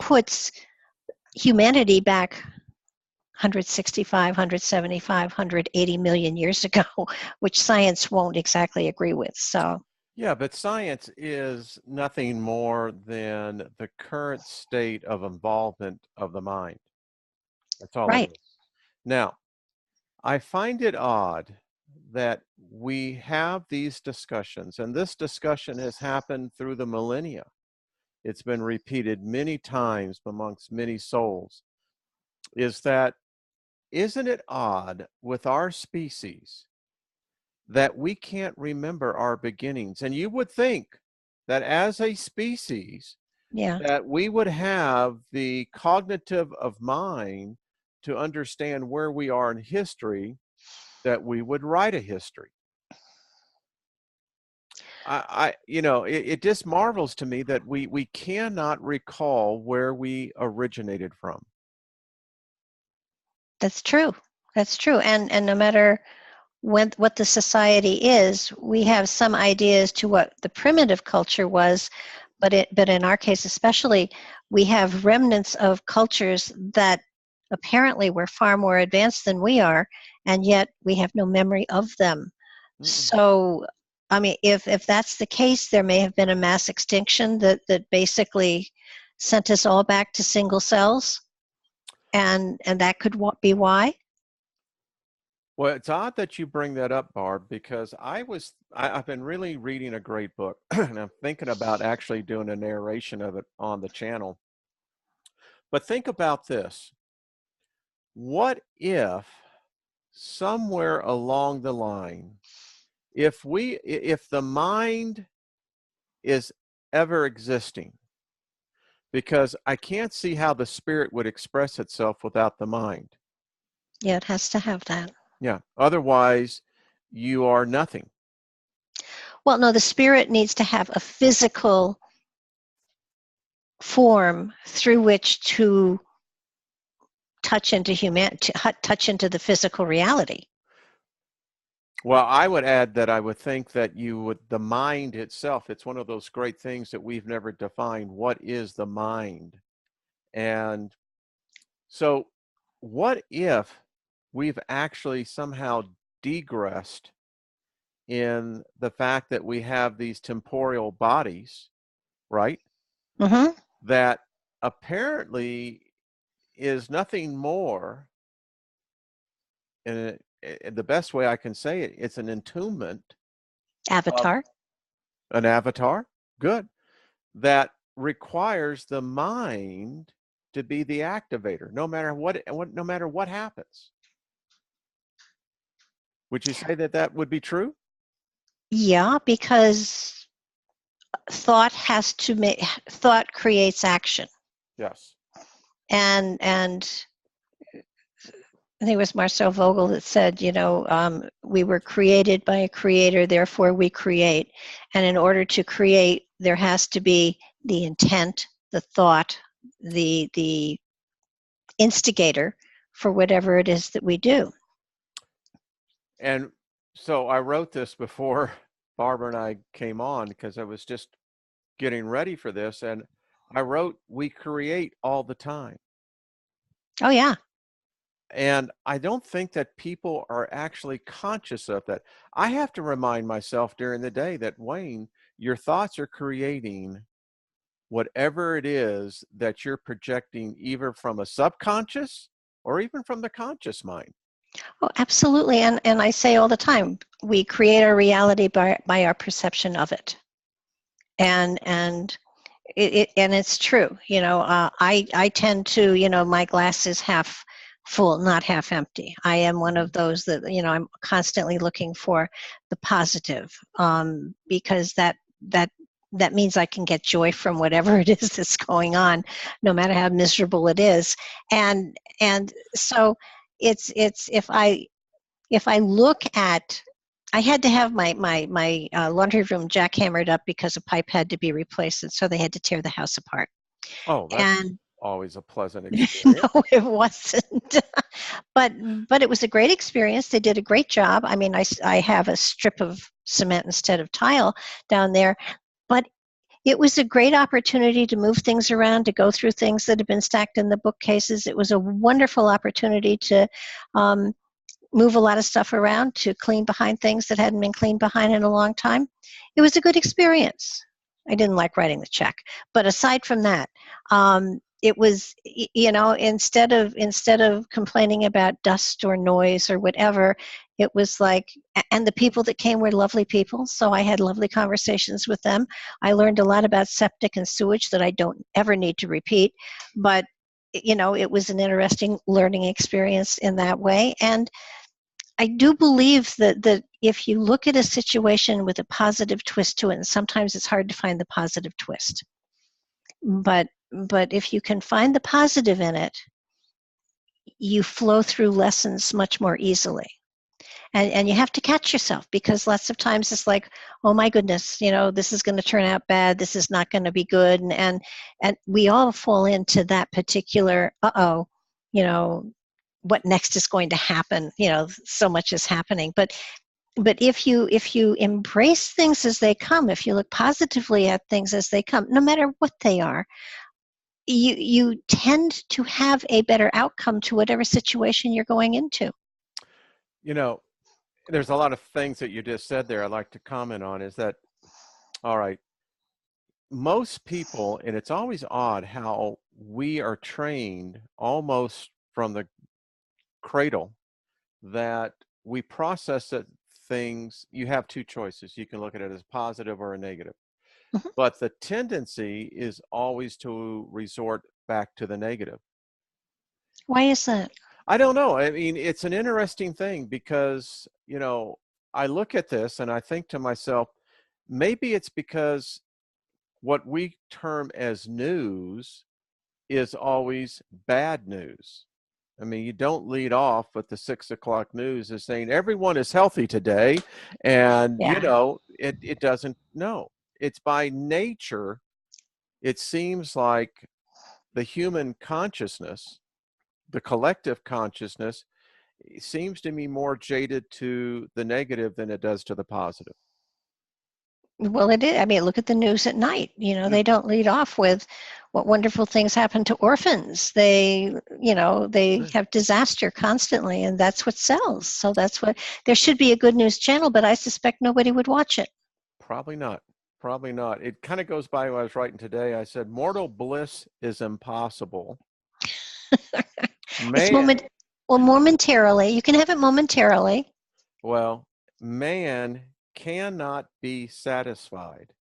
puts humanity back 165, 175, 180 million years ago, which science won't exactly agree with. So, yeah, but science is nothing more than the current state of involvement of the mind. That's all it right. is. Now, I find it odd that we have these discussions, and this discussion has happened through the millennia. It's been repeated many times amongst many souls, is that isn't it odd with our species that we can't remember our beginnings? And you would think that as a species, Yeah. that we would have the cognitive of mind to understand where we are in history, that we would write a history. It just marvels to me that we cannot recall where we originated from. That's true. That's true. And no matter what the society is, we have some ideas to what the primitive culture was, but in our case especially, we have remnants of cultures that apparently were far more advanced than we are, and yet we have no memory of them. Mm-mm. So, I mean, if that's the case, there may have been a mass extinction that basically sent us all back to single cells, and that could be why. Well, it's odd that you bring that up, Barb, because I've been really reading a great book, and I'm thinking about actually doing a narration of it on the channel. But think about this. What if somewhere along the line, if the mind is ever existing, because I can't see how the spirit would express itself without the mind. Yeah, it has to have that. Yeah. Otherwise, you are nothing. Well, no, the spirit needs to have a physical form through which to touch into touch into the physical reality. Well, I would add that I would think that the mind itself, it's one of those great things that we've never defined. What is the mind? And so, what if we've actually somehow degressed in the fact that we have these temporal bodies, right? Mm-hmm. That apparently is nothing more, and the best way I can say it, it's an entombment of Avatar. an avatar. Good. That requires the mind to be the activator, no matter no matter what happens. Would you say that that would be true? Yeah, because thought creates action, Yes. and I think it was Marcel Vogel that said, we were created by a creator, therefore we create. And in order to create, there has to be the intent, the thought, the instigator for whatever it is that we do. And so I wrote this before Barbara and I came on because I was just getting ready for this. And I wrote, we create all the time. Oh, yeah. And I don't think that people are actually conscious of that. I have to remind myself during the day that, Wayne, your thoughts are creating whatever it is that you're projecting, either from a subconscious or even from the conscious mind. Oh, absolutely. And I say all the time, we create our reality by our perception of it. And it's true. I tend to, my glass is half full, not half empty. I am one of those that, I'm constantly looking for the positive, because that means I can get joy from whatever it is that's going on, no matter how miserable it is. And so it's if I look at, I had to have my laundry room jackhammered up because a pipe had to be replaced, and so they had to tear the house apart. Oh, that's And always a pleasant experience. no, it wasn't. but it was a great experience. They did a great job. I mean, I have a strip of cement instead of tile down there, but it was a great opportunity to move things around, to go through things that had been stacked in the bookcases. It was a wonderful opportunity to um, move a lot of stuff around, to clean behind things that hadn't been cleaned behind in a long time. It was a good experience. I didn't like writing the check, but aside from that, it was, instead of complaining about dust or noise or whatever, it was like, and the people that came were lovely people, so I had lovely conversations with them. I learned a lot about septic and sewage that I don't ever need to repeat, but it was an interesting learning experience in that way. And I do believe that if you look at a situation with a positive twist to it, and sometimes it's hard to find the positive twist, but if you can find the positive in it, you flow through lessons much more easily. And you have to catch yourself, because lots of times it's like, oh my goodness, this is going to turn out bad, this is not going to be good, and we all fall into that particular what next is going to happen, so much is happening. But if you embrace things as they come, if you look positively at things as they come, no matter what they are, you tend to have a better outcome to whatever situation you're going into. There's a lot of things that you just said there I'd like to comment on. Is that, all right, most people, and it's always odd how we are trained almost from the cradle, that we process it, things, you have two choices. You can look at it as positive or a negative. Mhm. But the tendency is always to resort back to the negative. Why is that? I don't know. I mean, it's an interesting thing because, I look at this and I think to myself, maybe it's because what we term as news is always bad news. I mean, you don't lead off with the 6 o'clock news as saying everyone is healthy today. And, Yeah. it doesn't, no. It's by nature, it seems like the human consciousness, the collective consciousness, seems to me more jaded to the negative than it does to the positive. Well, it is. I mean, look at the news at night. Mm. They don't lead off with what wonderful things happen to orphans. They have disaster constantly, and that's what sells. So there should be a good news channel, but I suspect nobody would watch it. Probably not. Probably not. It kind of goes by what I was writing today. I said, mortal bliss is impossible. It's Man, momentarily. You can have it momentarily. well, man cannot be satisfied.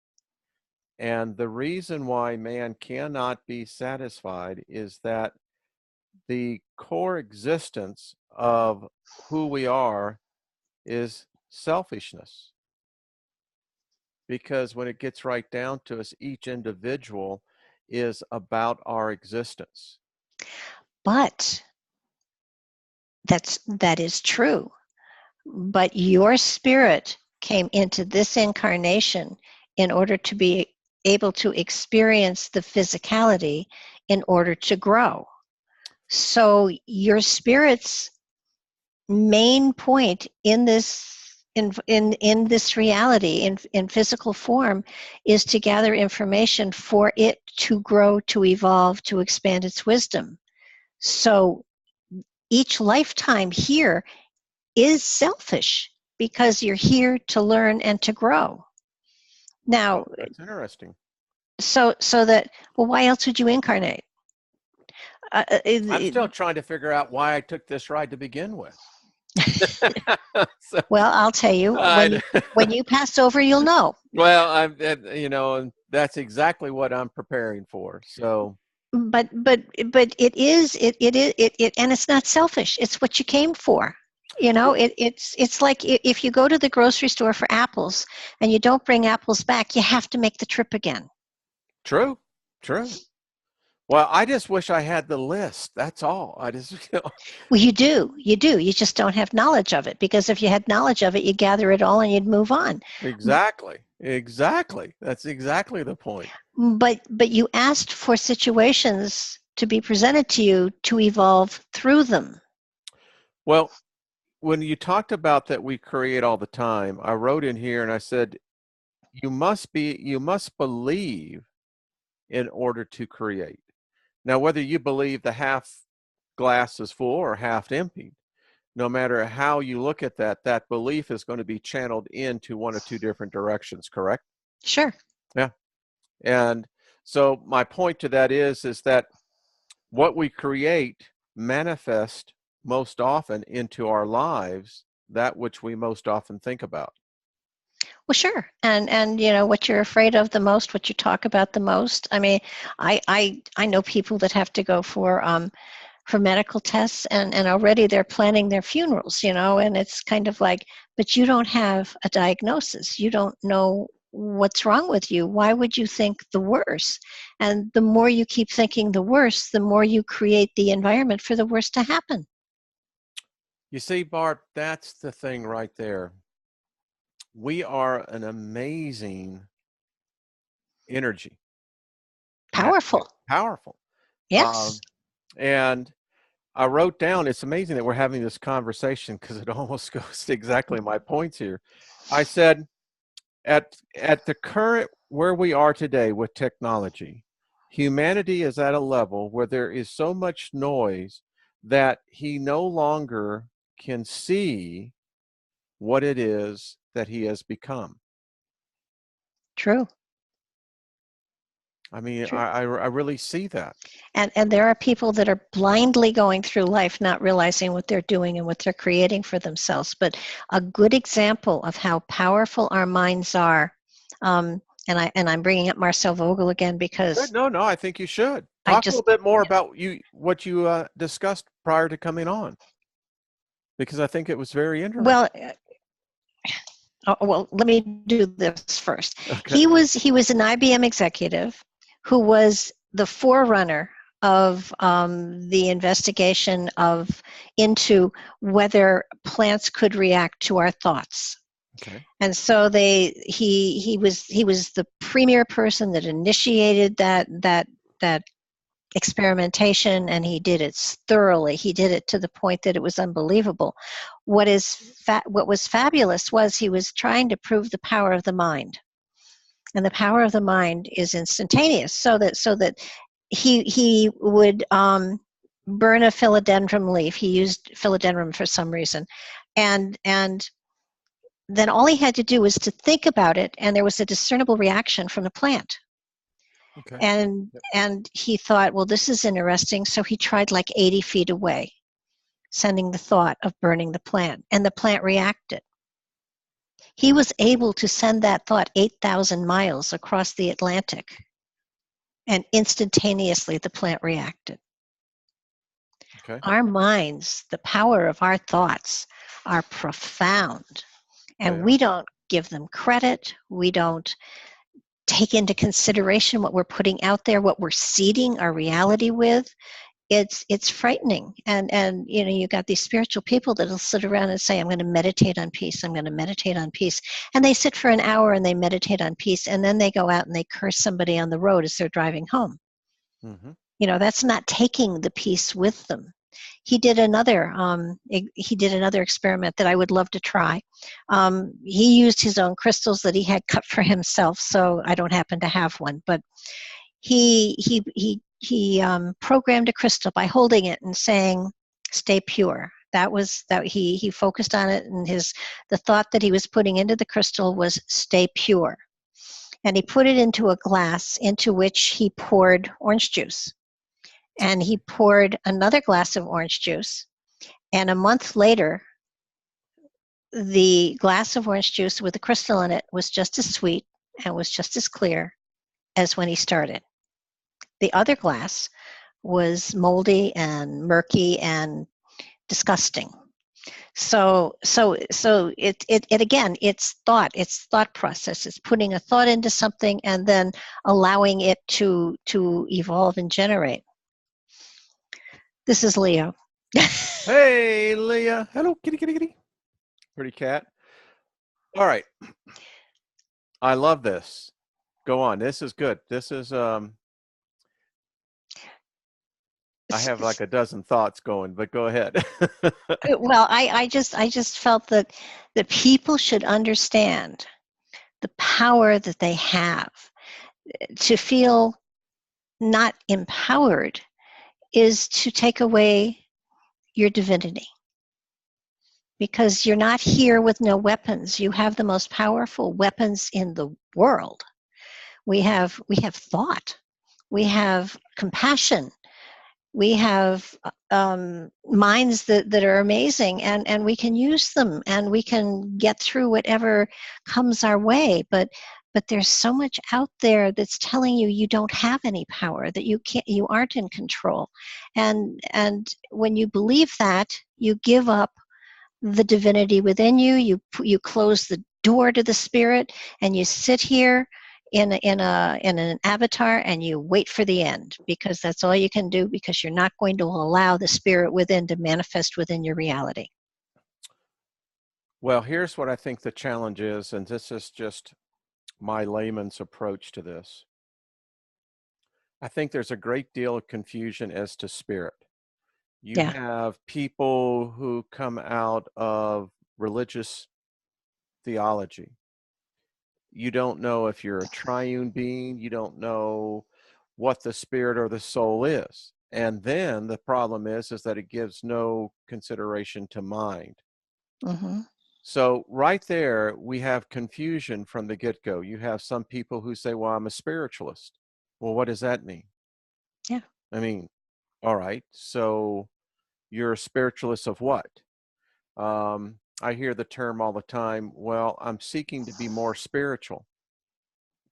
And the reason why man cannot be satisfied is that the core existence of who we are is selfishness. Because when it gets right down to us, each individual is about our existence. But that is true. But your spirit came into this incarnation in order to be able to experience the physicality in order to grow. So your spirit's main point in this reality, in physical form, is to gather information for it to grow, to evolve, to expand its wisdom. So each lifetime here is selfish, because you're here to learn and to grow. Now, Oh, that's interesting. well, why else would you incarnate? I'm still trying to figure out why I took this ride to begin with. So, Well, I'll tell you, when you pass over, you'll know. well, and that's exactly what I'm preparing for. So, But it, and it's not selfish. It's what you came for. It's like if you go to the grocery store for apples and you don't bring apples back, you have to make the trip again. true, true. Well, I just wish I had the list. That's all. I just, Well, you do. You just don't have knowledge of it, because if you had knowledge of it, you'd gather it all and you'd move on. exactly, exactly. That's exactly the point. But you asked for situations to be presented to you to evolve through them. Well, when you talked about that we create all the time, I wrote in here and I said, you must believe in order to create. Now, whether you believe the half glass is full or half empty, no matter how you look at that, that belief is going to be channeled into one or two different directions, correct? Sure. Yeah. And so my point to that is that what we create manifests most often into our lives that which we most often think about. Well, sure. And you know what you're afraid of the most, what you talk about the most. I mean, I know people that have to go for medical tests, and already they're planning their funerals, you know, and it's kind of like, but you don't have a diagnosis. You don't know what's wrong with you. Why would you think the worst? And the more you keep thinking the worst, the more you create the environment for the worst to happen. You see, Barb, that's the thing right there. We are an amazing energy. Powerful. Powerful. Yes. And I wrote down, it's amazing that we're having this conversation because it almost goes to exactly my points here. I said, at the current where we are today with technology, humanity is at a level where there is so much noise that he no longer can see what it is that he has become. True. I mean, True. I really see that. And there are people that are blindly going through life not realizing what they're doing and what they're creating for themselves. But a good example of how powerful our minds are, and I'm bringing up Marcel Vogel again because No, no, I think you should I talk a just, little bit more about what you discussed prior to coming on, because I think it was very interesting. well, well, let me do this first. Okay. He was an IBM executive who was the forerunner of the investigation of into whether plants could react to our thoughts. Okay. And so he was the premier person that initiated that experimentation, and he did it thoroughly. He did it to the point that it was unbelievable. What was fabulous was he was trying to prove the power of the mind, and the power of the mind is instantaneous. So that he would burn a philodendron leaf. He used philodendron for some reason, and then all he had to do was to think about it, and there was a discernible reaction from the plant. Okay. And Yep. and he thought, well, this is interesting. So he tried like 80 feet away, sending the thought of burning the plant, and the plant reacted. He was able to send that thought 8,000 miles across the Atlantic, and instantaneously the plant reacted. Okay. Our minds, the power of our thoughts, are profound, They and are. we don't give them credit. We don't take into consideration what we're putting out there, what we're seeding our reality with. It's frightening. And you know, you got these spiritual people that'll sit around and say, I'm going to meditate on peace, I'm going to meditate on peace. And they sit for an hour and they meditate on peace, and then they go out and they curse somebody on the road as they're driving home. Mm-hmm. You know, that's not taking the peace with them. He did another experiment that I would love to try. He used his own crystals that he had cut for himself, so I don't happen to have one. But he programmed a crystal by holding it and saying, "Stay pure." He focused on it, and the thought that he was putting into the crystal was, "Stay pure." And he put it into a glass into which he poured orange juice. And he poured another glass of orange juice. And a month later, the glass of orange juice with the crystal in it was just as sweet and was just as clear as when he started. The other glass was moldy and murky and disgusting. So it again, it's thought process. It's putting a thought into something and then allowing it to evolve and generate. This is Leo. Hey, Leah. Hello, kitty, kitty, kitty. Pretty cat. All right. I love this. Go on. This is good. This is I have like a dozen thoughts going, but go ahead. Well, I just felt that people should understand the power that they have. To feel not empowered is to take away your divinity, because you're not here with no weapons. You have the most powerful weapons in the world. We have thought, we have compassion, we have minds that are amazing, and we can use them, and we can get through whatever comes our way. But there's so much out there that's telling you you don't have any power, that you aren't in control. And when you believe that, you give up the divinity within you. You close the door to the spirit, and you sit here in an avatar, and you wait for the end, because that's all you can do, because you're not going to allow the spirit within to manifest within your reality. Well, here's what I think the challenge is, and this is just my layman's approach to this. I think there's a great deal of confusion as to spirit. You Yeah. have people who come out of religious theology. You don't know if you're a triune being. You don't know what the spirit or the soul is. And then the problem is that it gives no consideration to mind. Mm-hmm. So right there, we have confusion from the get-go. You have some people who say, well, I'm a spiritualist. Well, what does that mean? Yeah. I mean, all right, so you're a spiritualist of what? I hear the term all the time, well, I'm seeking to be more spiritual.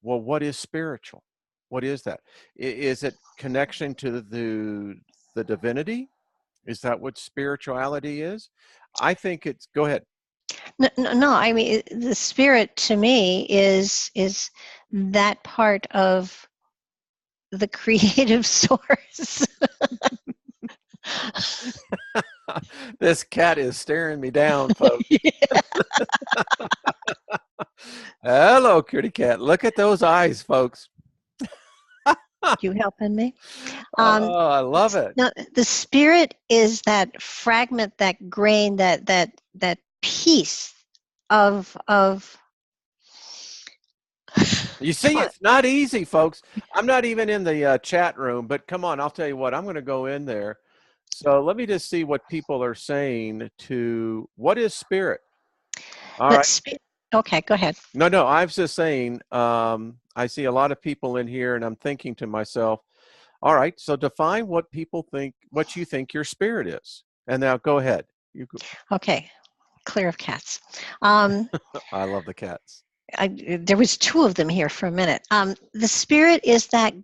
Well, what is spiritual? What is that? Is it connection to the divinity? Is that what spirituality is? I think it's, go ahead. No, I mean, the spirit to me is that part of the creative source. This cat is staring me down, folks. Hello, kitty cat. Look at those eyes, folks. You helping me? Oh, I love it. No, the spirit is that fragment, that grain, that piece of You see, come it's not easy, folks. I'm not even in the chat room, but come on, I'll tell you what, I'm going to go in there. So let me just see what people are saying to what is spirit. All right. Okay, go ahead. No, I was just saying, I see a lot of people in here, and I'm thinking to myself, all right, so define what people think, what you think your spirit is. And now go ahead. You go. Okay, clear of cats. I love the cats. There was two of them here for a minute. The spirit is that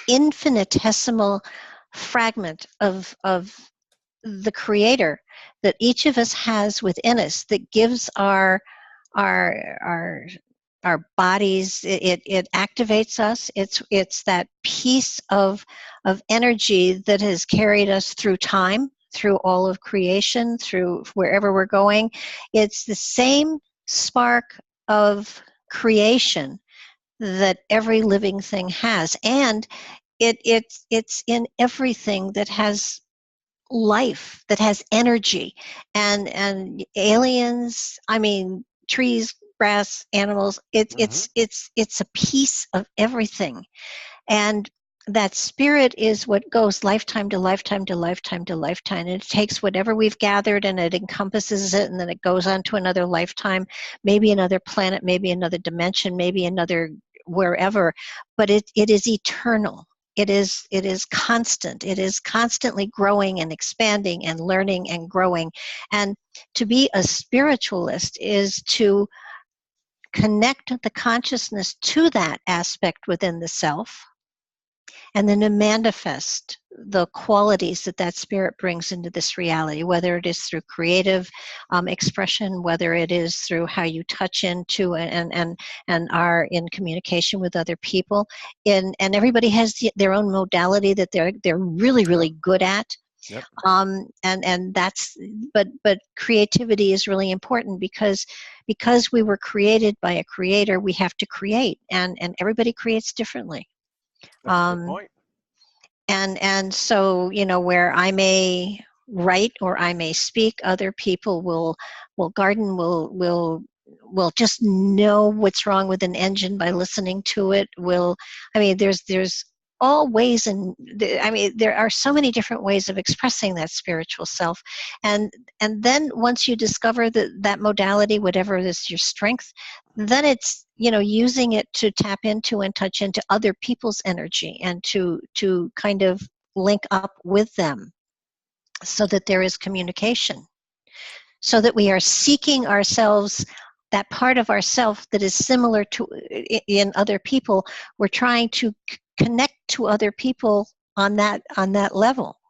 infinitesimal fragment of the creator that each of us has within us, that gives our our our bodies, it activates us. It's that piece of energy that has carried us through time, through all of creation, through wherever we're going. It's the same spark of creation that every living thing has, and it's in everything that has life, that has energy. And aliens, I mean, trees, grass, animals, it's a piece of everything. And that spirit is what goes lifetime to lifetime to lifetime to lifetime. And it takes whatever we've gathered, and it encompasses it, and then it goes on to another lifetime, maybe another planet, maybe another dimension, maybe another wherever. But it is eternal. It is constant. It is constantly growing and expanding and learning and growing. And to be a spiritualist is to connect the consciousness to that aspect within the self, and then to manifest the qualities that that spirit brings into this reality, whether it is through creative expression, whether it is through how you touch into and are in communication with other people. And everybody has their own modality that they're really good at. Yep. And that's, but creativity is really important, because we were created by a creator. We have to create, and everybody creates differently. That's a good point. And so, where I may write or I may speak, other people will garden, will will just know what's wrong with an engine by listening to it. There's all ways, and there are so many different ways of expressing that spiritual self. And then once you discover that modality, whatever is your strength, then it's, using it to tap into and touch into other people's energy, and to kind of link up with them, so that there is communication, so that we are seeking ourselves, that part of ourself that is similar to in other people. We're trying to connect to other people on that level.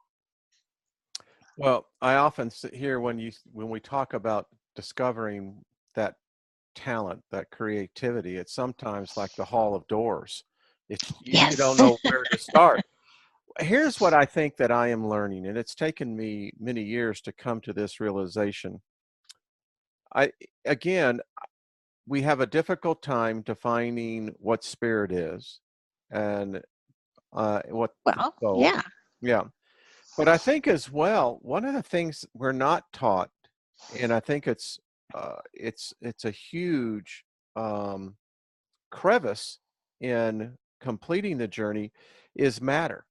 Well, I often hear when we talk about discovering that talent, that creativity, it's sometimes like the Hall of Doors. You don't Yes. know where to start. Here's what I think that I am learning, and it's taken me many years to come to this realization. Again, we have a difficult time defining what spirit is, and what the Well, soul. yeah. Yeah. But I think as well, one of the things we're not taught, and I think it's a huge um, crevice in completing the journey, is matter.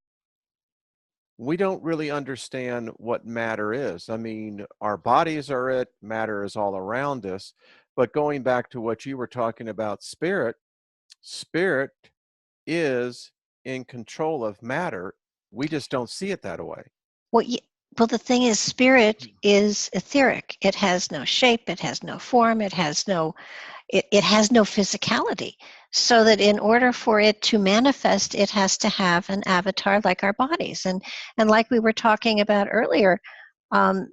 We don't really understand what matter is. I mean, our bodies are it, matter is all around us. But going back to what you were talking about, spirit is in control of matter. We just don't see it that way. Well, well, the thing is, spirit is etheric. It has no shape. It has no form. It has no physicality. So that in order for it to manifest, it has to have an avatar like our bodies. And like we were talking about earlier, um,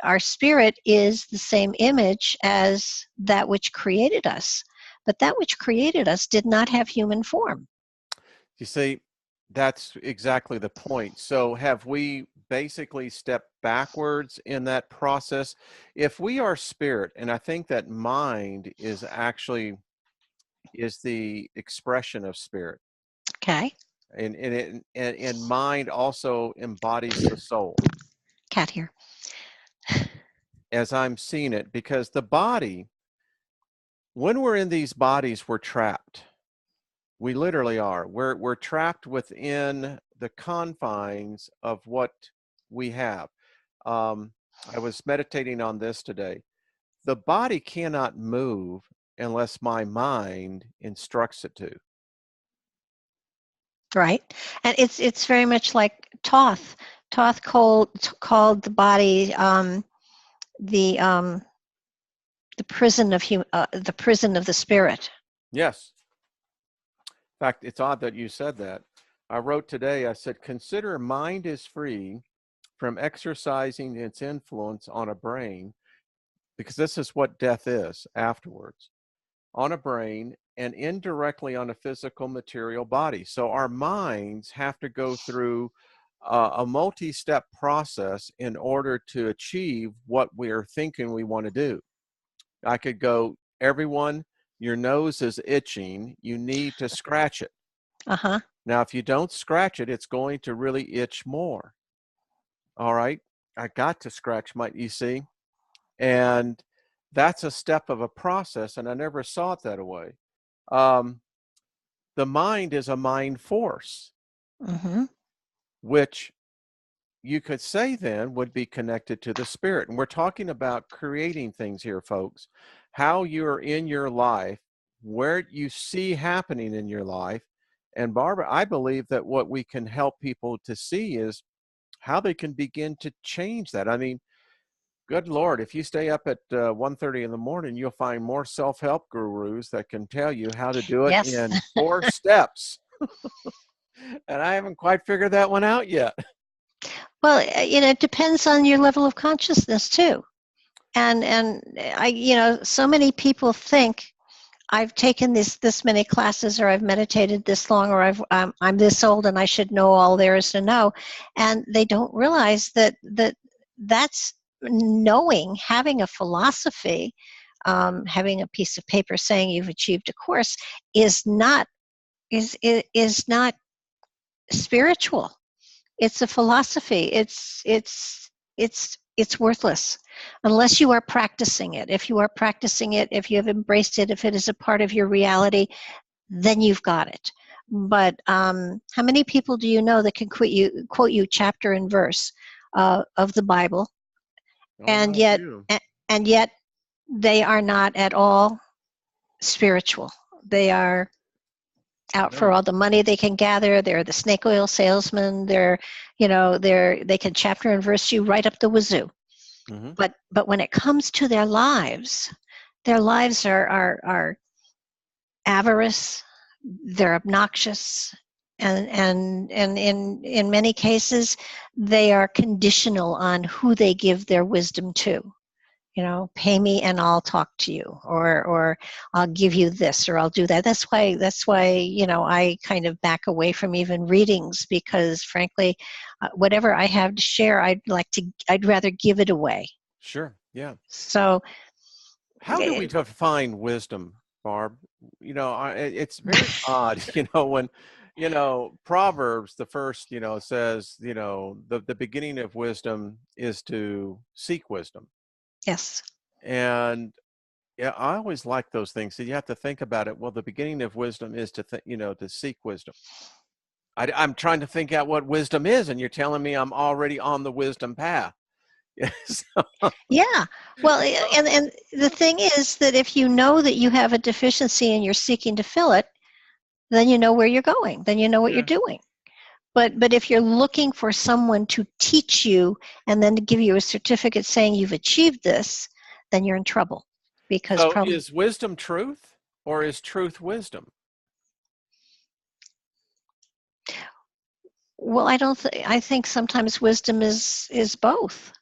our spirit is the same image as that which created us. But that which created us did not have human form. You see, that's exactly the point. So have we basically stepped backwards in that process? If we are spirit, and I think that mind is the expression of spirit. Okay? And mind also embodies the soul, Cat here. as I'm seeing it, because the body, when we're in these bodies, we're trapped. We literally are. We're trapped within the confines of what we have. Um, I was meditating on this today. The body cannot move unless my mind instructs it to. Right? And it's very much like Thoth. Thoth called the body the um, the prison of the spirit. Yes. In fact, it's odd that you said that. I wrote today, I said, consider mind is free from exercising its influence on a brain, because this is what death is afterwards, on a brain and indirectly on a physical material body. So our minds have to go through a multi-step process in order to achieve what we're thinking we want to do. I could go, everyone, your nose is itching. You need to scratch it. Uh-huh. Now, if you don't scratch it, it's going to really itch more. All right. I got to scratch you see? And that's a step of a process. And I never saw it that way. Um, the mind is a mind force, Mm-hmm. which you could say then would be connected to the spirit. And we're talking about creating things here, folks. How you're in your life, where you see happening in your life. And Barbara, I believe that what we can help people to see is how they can begin to change that. I mean, good Lord, if you stay up at 1:30 in the morning, you'll find more self-help gurus that can tell you how to do it Yes. in 4 steps. And I haven't quite figured that one out yet. Well, it depends on your level of consciousness too. And so many people think I've taken this many classes, or I've meditated this long, or I'm this old and I should know all there is to know, and they don't realize that's knowing, having a philosophy, having a piece of paper saying you've achieved a course is not spiritual. It's a philosophy. It's it's worthless unless you are practicing it. If you are practicing it, if you have embraced it, if it is a part of your reality, then you've got it. But how many people do you know that can quote you chapter and verse of the Bible, Oh, and no, yet you. and yet they are not at all spiritual? They are out for No. all the money they can gather. They're the snake oil salesmen. They can chapter and verse you right up the wazoo. Hmm. But when it comes to their lives are avarice. They're obnoxious, and in many cases, they are conditional on who they give their wisdom to. Pay me and I'll talk to you, or I'll give you this, or I'll do that. That's why I kind of back away from even readings, because frankly, whatever I have to share, I'd rather give it away. Sure. Yeah. So How do we eh, define wisdom, Barb? It's very odd, when, Proverbs, the first, says, the beginning of wisdom is to seek wisdom. yes. And yeah, I always like those things. So you have to think about it. Well, the beginning of wisdom is to seek wisdom. I'm trying to think out what wisdom is, and you're telling me I'm already on the wisdom path. Yes. Yeah. Well, and the thing is that if you know that you have a deficiency and you're seeking to fill it, then you know where you're going. Then you know what you're Yeah. doing. But if you're looking for someone to teach you and then to give you a certificate saying you've achieved this, then you're in trouble. Because So probably, is wisdom truth, or is truth wisdom? well, I think sometimes wisdom is both.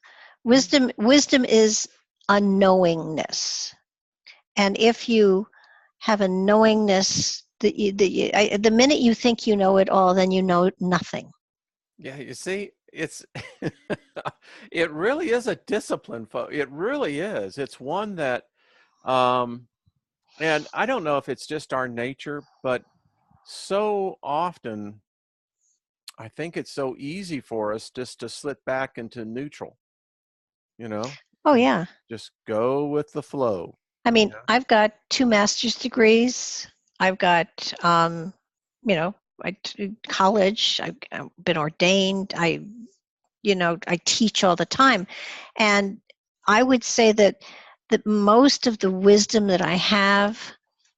Mm. Wisdom is a knowingness. And if you have a knowingness the minute you think you know it all, then you know nothing. Yeah, you see, it's it really is a discipline, it really is. It's one that um and I don't know if it's just our nature, but so often I think it's so easy for us just to slip back into neutral, you know, Oh and yeah. just go with the flow. I mean, Yeah. I've got 2 master's degrees. I've got, you know, college. I've been ordained. I teach all the time, and I would say that most of the wisdom that I have,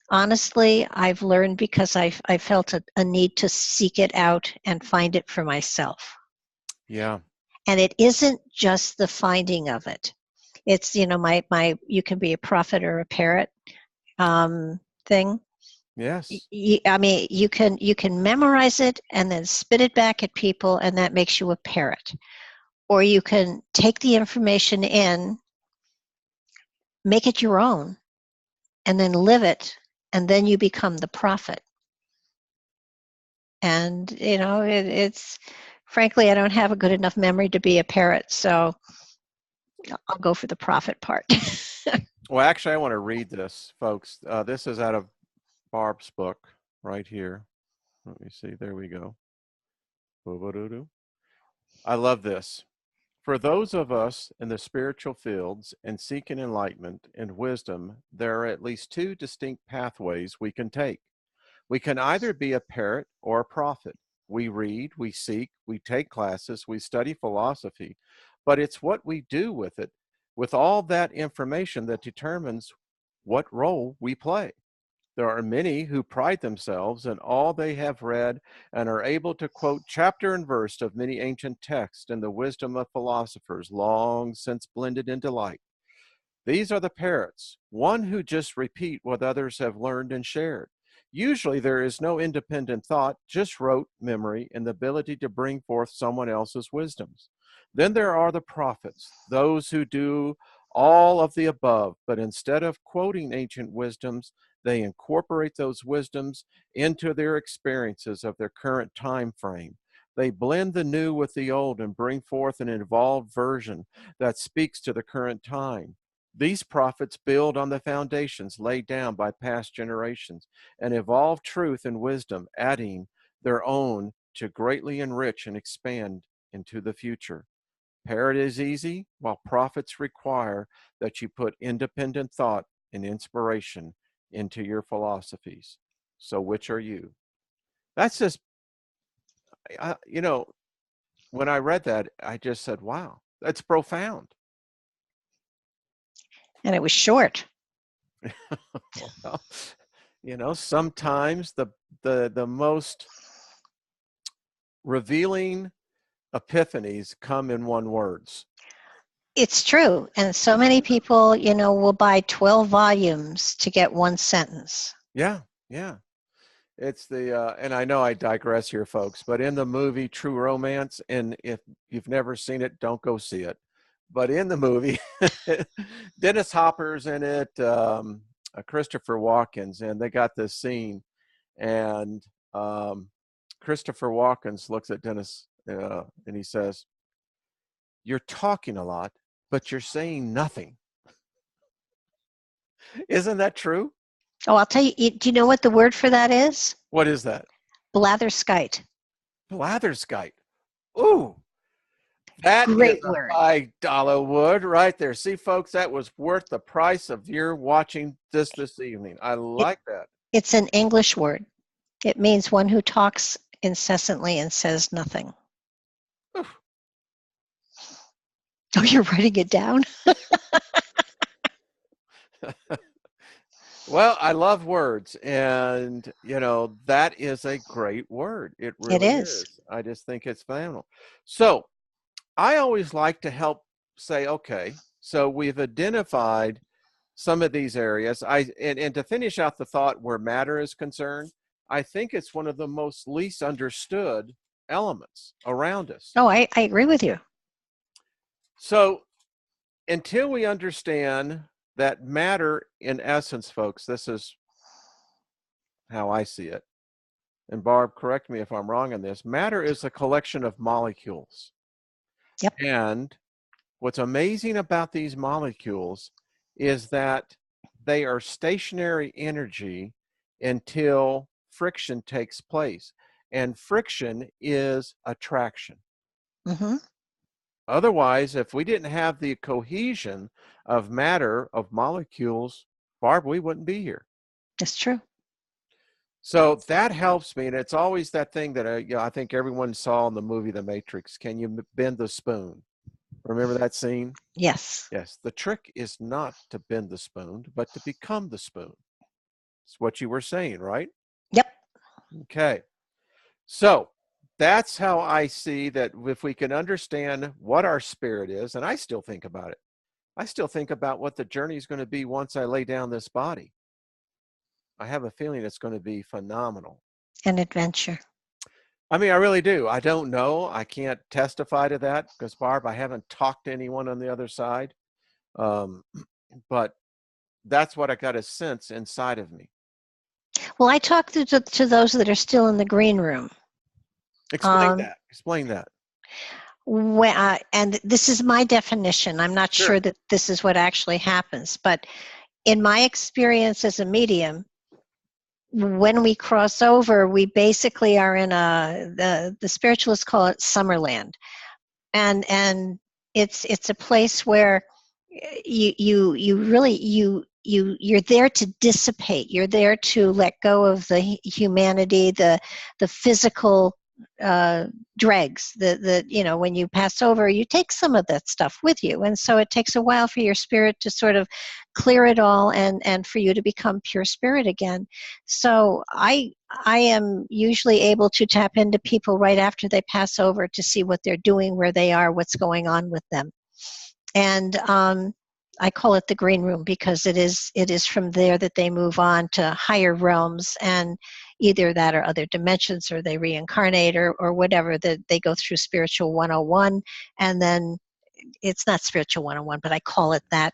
honestly, I've learned because I felt a need to seek it out and find it for myself. Yeah. And it isn't just the finding of it. It's my you can be a prophet or a parrot thing. Yes. I mean, you can memorize it and then spit it back at people, and that makes you a parrot. Or you can take the information in, make it your own, and then live it, and then you become the prophet. And it's frankly, I don't have a good enough memory to be a parrot, so I'll go for the prophet part. Well, actually, I want to read this, folks. This is out of Barb's book right here. Let me see. There we go. Boo-ba-doo-doo. I love this. For those of us in the spiritual fields and seeking enlightenment and wisdom, there are at least two distinct pathways we can take. We can either be a parrot or a prophet. We read, we seek, we take classes, we study philosophy, but it's what we do with it, with all that information, that determines what role we play. There are many who pride themselves in all they have read and are able to quote chapter and verse of many ancient texts and the wisdom of philosophers long since blended into light. These are the parrots, one who just repeat what others have learned and shared. Usually there is no independent thought, just rote memory and the ability to bring forth someone else's wisdoms. Then there are the prophets, those who do all of the above, but instead of quoting ancient wisdoms, they incorporate those wisdoms into their experiences of their current time frame. They blend the new with the old and bring forth an evolved version that speaks to the current time. These prophets build on the foundations laid down by past generations and evolve truth and wisdom, adding their own to greatly enrich and expand into the future. Parrot is easy, while profits require that you put independent thought and inspiration into your philosophies. So which are you? That's just, you know, when I read that, I just said, wow, that's profound. And it was short. Well, you know, sometimes the most revealing epiphanies come in one words. It's true. And so many people, will buy 12 volumes to get one sentence. Yeah, yeah. It's the and I know I digress here, folks, but in the movie True Romance, and if you've never seen it, don't go see it. But in the movie, Dennis Hopper's in it, Christopher Walken's, and they got this scene, and Christopher Walken looks at Dennis and he says, "You're talking a lot, but you're saying nothing." Isn't that true? Oh, I'll tell you, do you know what the word for that is? What is that? Blatherskite. Blatherskite. Ooh, that is Great word. a $5 word right there. See, folks, that was worth the price of your watching this evening. I like that. It's an English word. It means one who talks incessantly and says nothing. Oof. Oh, you're writing it down? Well, I love words, and that is a great word. It It really is. is. I just think it's phenomenal. So I always like to help say, okay, so we've identified some of these areas. And to finish out the thought where matter is concerned, I think it's one of the most least understood elements around us. Oh, I agree with you. So until we understand that matter, in essence, folks, this is how I see it. And Barb, correct me if I'm wrong on this. Matter is a collection of molecules. Yep. And what's amazing about these molecules is that they are stationary energy until friction takes place. And friction is attraction. Mm-hmm. Otherwise, if we didn't have the cohesion of matter, of molecules, Barb, we wouldn't be here. That's true. So that helps me. And it's always that thing that I think everyone saw in the movie The Matrix. Can you bend the spoon? Remember that scene? Yes. Yes. The trick is not to bend the spoon, but to become the spoon. It's what you were saying, right? Yep. Okay. So that's how I see that if we can understand what our spirit is, and I still think about it. I still think about what the journey is going to be once I lay down this body. I have a feeling it's going to be phenomenal. An adventure. I mean, I really do. I don't know. I can't testify to that because, Barb, I haven't talked to anyone on the other side. But that's what I got a sense inside of me. Well, I talk to those that are still in the green room. Explain that. Explain that. And this is my definition. I'm not sure that this is what actually happens. But in my experience as a medium, when we cross over, we basically are in the spiritualists call it Summerland, and it's a place where you really you're there to dissipate. You're there to let go of the humanity, the physical dregs. When you pass over, you take some of that stuff with you, and so it takes a while for your spirit to sort of clear it all, and for you to become pure spirit again. So I am usually able to tap into people right after they pass over to see what they're doing, where they are, what's going on with them. And I call it the green room because it is from there that they move on to higher realms, and either that or other dimensions, or they reincarnate, or whatever, that they go through spiritual 101, and then it's not spiritual 101, but I call it that.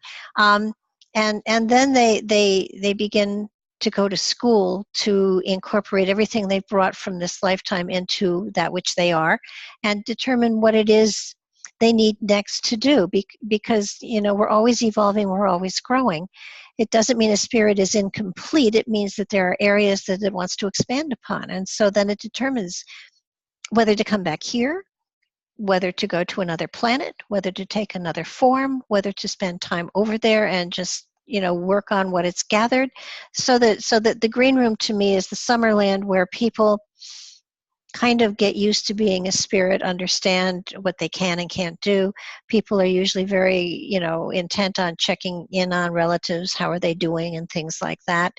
And then they begin to go to school to incorporate everything they've brought from this lifetime into that which they are, and determine what it is they need next to do, because we're always evolving, we're always growing. It doesn't mean a spirit is incomplete. It means that there are areas that it wants to expand upon, and so then it determines whether to come back here whether to go to another planet, whether to take another form, whether to spend time over there and just, work on what it's gathered. So that the green room to me is the summer land where people kind of get used to being a spirit, understand what they can and can't do. People are usually very, intent on checking in on relatives, how are they doing, and things like that,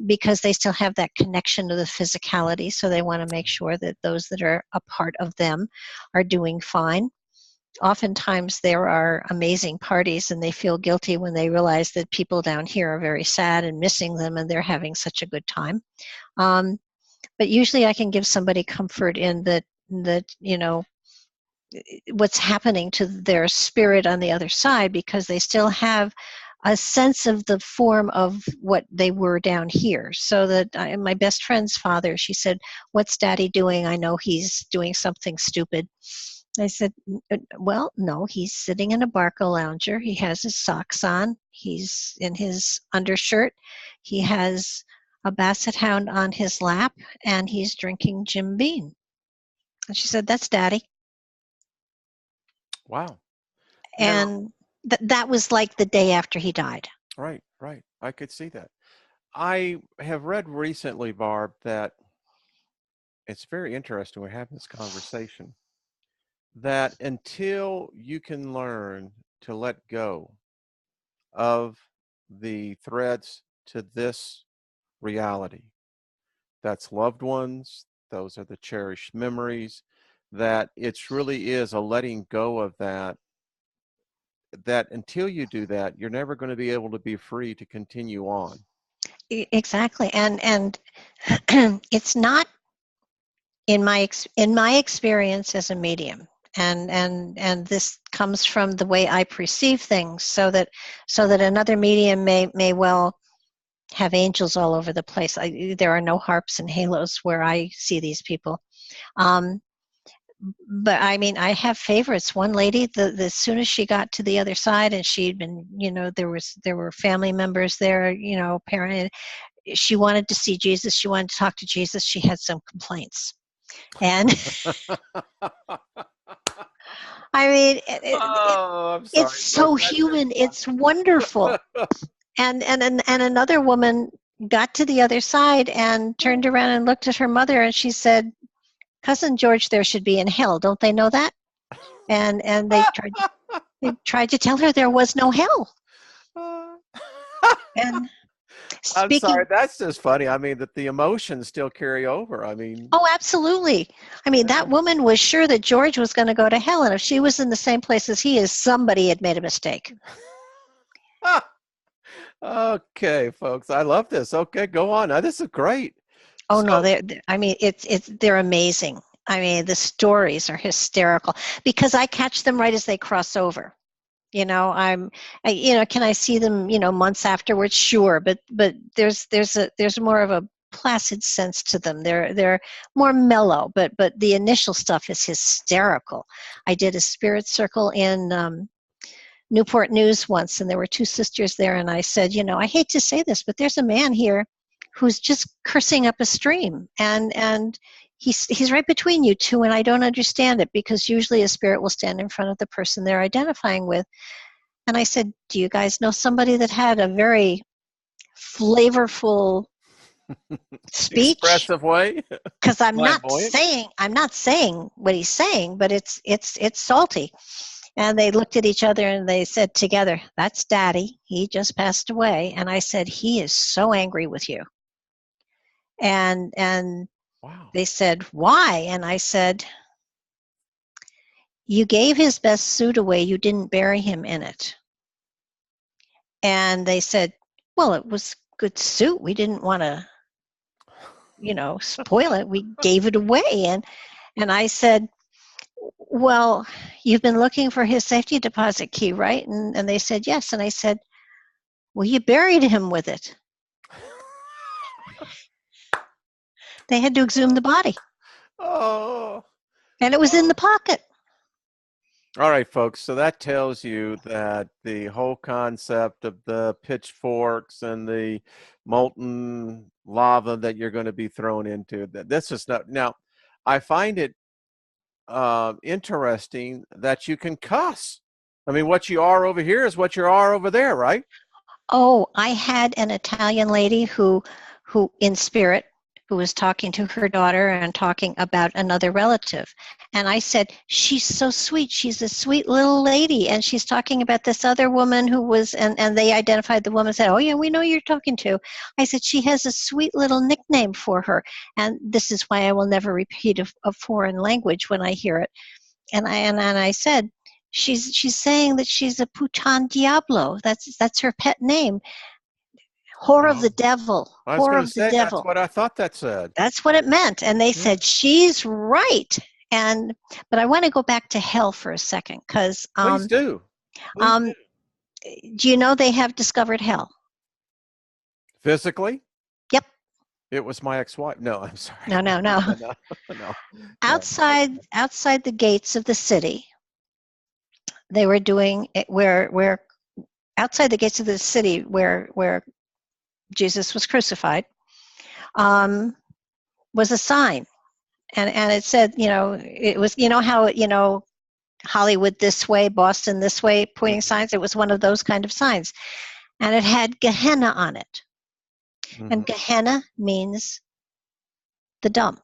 because they still have that connection to the physicality. So they want to make sure that those that are a part of them are doing fine. Oftentimes there are amazing parties, and they feel guilty when they realize that people down here are very sad and missing them, and they're having such a good time. But usually I can give somebody comfort in that what's happening to their spirit on the other side, because they still have a sense of the form of what they were down here. So that my best friend's father, she said, "What's Daddy doing? I know he's doing something stupid." I said, "Well, no, he's sitting in a Barca lounger. He has his socks on. He's in his undershirt. He has a basset hound on his lap, and he's drinking Jim Beam." And she said, "That's Daddy." Wow. Now, And that was like the day after he died. right, right. I could see that. I have read recently, Barb, that it's very interesting we're having this conversation, that until you can learn to let go of the threads to this reality, that's loved ones, those are the cherished memories, that it's really is a letting go of that, that until you do that, you're never going to be able to be free to continue on. Exactly. And it's not, in my experience as a medium, and this comes from the way I perceive things, so that another medium may well have angels all over the place. There are no harps and halos where I see these people. Um, but I mean, I have favorites. One lady, the as soon as she got to the other side, and she'd been, there were family members there, parent. She wanted to see Jesus. She wanted to talk to Jesus. She had some complaints, and I mean, Oh, I'm it's sorry, so folks. That's just human. It's wonderful. And another woman got to the other side and turned around and looked at her mother, and she said, "Cousin George there should be in hell. Don't they know that?" And they tried to tell her there was no hell. And I'm sorry. speaking, That's just funny. I mean, that the emotions still carry over. I mean, oh, absolutely. I mean, yeah. that woman was sure that George was going to go to hell, and if she was in the same place as he is, somebody had made a mistake. Okay, folks. I love this. Okay, go on. Now, this is great. Oh no, So, I mean, they're amazing. I mean, the stories are hysterical because I catch them right as they cross over. Can I see them, months afterwards? Sure, but there's more of a placid sense to them. They're more mellow, but the initial stuff is hysterical. I did a spirit circle in Newport News once, and there were two sisters there, and I said, I hate to say this, but there's a man here who's just cursing up a stream, and he's right between you two, and I don't understand it, because usually a spirit will stand in front of the person they're identifying with. And I said, "Do you guys know somebody that had a very flavorful speech?" expressive way, Because flamboyant. I'm not saying what he's saying, but it's salty. And they looked at each other and they said together, "That's Daddy. He just passed away." And I said, "He is so angry with you." And Wow. they said, "Why?" And I said, "You gave his best suit away. You didn't bury him in it." And they said, "Well, it was a good suit. We didn't want to, spoil it. We gave it away." And I said, "Well, you've been looking for his safety deposit key, right?" And they said, "Yes." And I said, "Well, you buried him with it." They had to exhume the body, Oh. and it was in the Oh. pocket. All right, folks. So that tells you that the whole concept of the pitchforks and the molten lava that you're going to be thrown into, that this is not. Now, I find it interesting that you can cuss. I mean, what you are over here is what you are over there, right? Oh, I had an Italian lady who in spirit, who was talking to her daughter and talking about another relative. And I said, she's so sweet. She's a sweet little lady. And she's talking about this other woman who was, and they identified the woman and said, oh, yeah, we know you're talking to. I said, she has a sweet little nickname for her. And this is why I will never repeat a foreign language when I hear it. And I said, she's saying that she's a Putan Diablo. That's her pet name. Whore of the Oh, devil. I was Whore going to of the say that's devil. what I thought that said. That's what it meant. And they Yeah, said, she's right. And but I want to go back to hell for a second because please do. Please um, do. do you know they have discovered hell? Physically, Yep. it was my ex-wife. No, I'm sorry. No, no, no. No, no, no. Outside the gates of the city, they were doing it where outside the gates of the city where Jesus was crucified, um, was a sign, and it said, it was, how Hollywood this way, Boston this way, pointing Mm-hmm. signs. It was one of those kind of signs, and it had Gehenna on it, Mm-hmm. and Gehenna means the dump,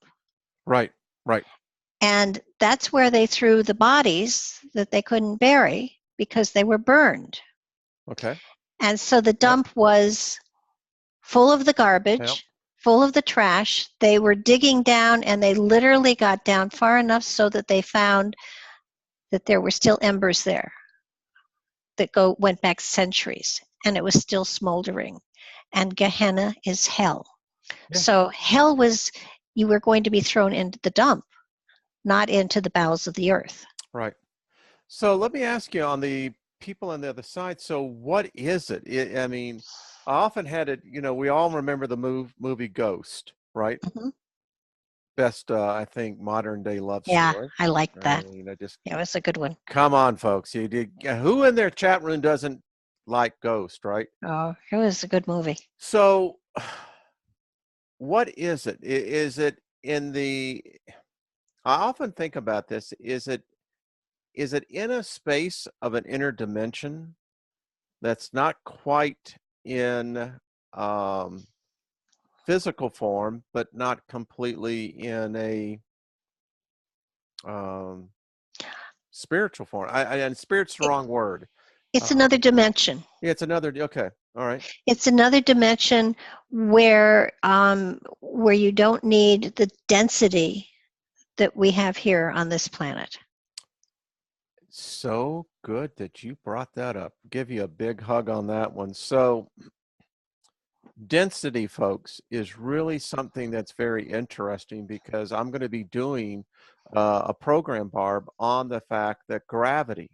Right, right. and that's where they threw the bodies that they couldn't bury because they were burned, Okay. and so the Yep. dump was full of the Yep. garbage, full of the trash. They were digging down, and they literally got down far enough so that they found that there were still embers there that went back centuries, and it was still smoldering. And Gehenna is hell. Yeah. So hell was, you were going to be thrown into the dump, not into the bowels of the earth. Right. So let me ask you on the people on the other side. So what is it? I mean, I often had it, we all remember the movie Ghost, right? Mhm. Best, I think, modern day love Yeah, story. I like I that. mean, I just, Yeah, it was a good one. come on, folks. You did, who in their chat room doesn't like Ghost, right? Oh, it was a good movie. So what is it? Is it in the, I often think about this, is it in a space of an inner dimension that's not quite in um, physical form, but not completely in a um, spiritual form. And spirit's the It, wrong word. it's Uh, another dimension. yeah, it's another. Okay, all right. It's another dimension where you don't need the density that we have here on this planet. So good that you brought that up. Give you a big hug on that one. So density, folks, is really something that's very interesting because I'm going to be doing a program, Barb, on the fact that gravity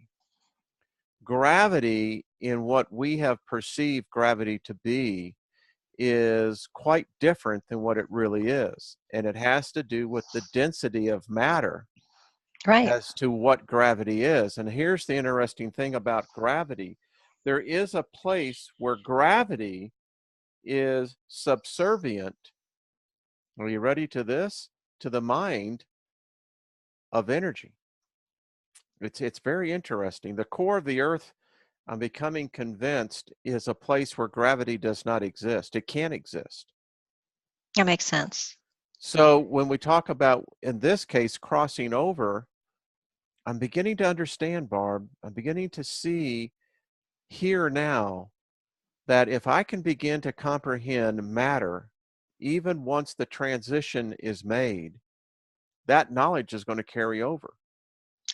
in what we have perceived gravity to be is quite different than what it really is. And it has to do with the density of matter Right. as to what gravity is. And here's the interesting thing about gravity. There is a place where gravity is subservient. Are you ready to this? To the mind of energy. It's very interesting. The core of the earth, I'm becoming convinced, is a place where gravity does not exist. It can't exist. That makes sense. So when we talk about, in this case, crossing over, I'm beginning to understand, Barb. I'm beginning to see here now that if I can begin to comprehend matter, even once the transition is made, that knowledge is going to carry over.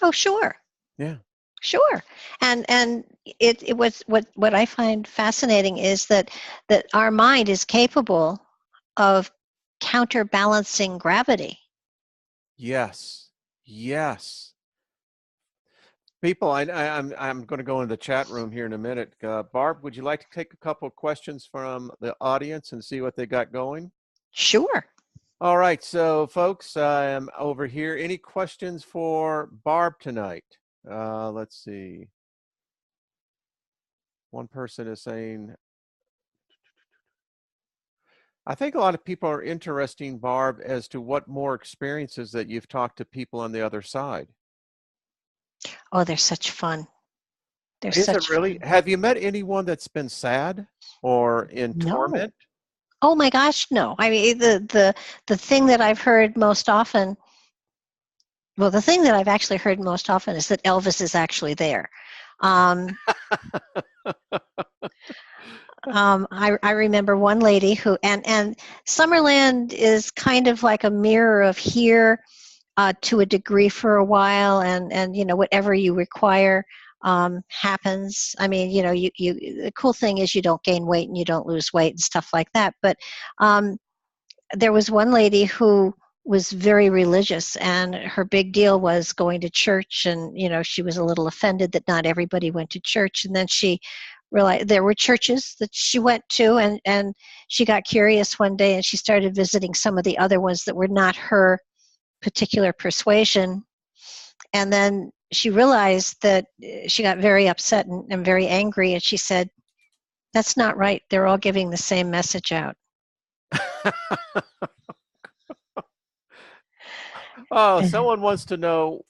Oh, sure. Yeah. Sure. And it was what I find fascinating is that our mind is capable of counterbalancing gravity. Yes. Yes. People, I'm going to go into the chat room here in a minute. Barb, would you like to take a couple of questions from the audience and see what they got going? Sure. All right, so folks, I am over here. Any questions for Barb tonight? Let's see. One person is saying, I think a lot of people are interesting, Barb, as to what more experiences that you've talked to people on the other side. Oh, they're such fun. They're Is it such really? fun. Have you met anyone that's been sad or in No. torment? Oh my gosh, no. I mean, the thing that I've heard most often, well, the thing that I've actually heard most often is that Elvis is actually there. Um, I remember one lady who, and Summerland is kind of like a mirror of here to a degree for a while, and whatever you require happens. I mean, you the cool thing is you don't gain weight and you don't lose weight and stuff like that. But um, there was one lady who was very religious, and her big deal was going to church, and she was a little offended that not everybody went to church. And then she realized there were churches that she went to, and she got curious one day, and she started visiting some of the other ones that were not her particular persuasion. And then she realized that she got very upset and very angry, and she said, "That's not right. They're all giving the same message out." Oh, someone wants to know,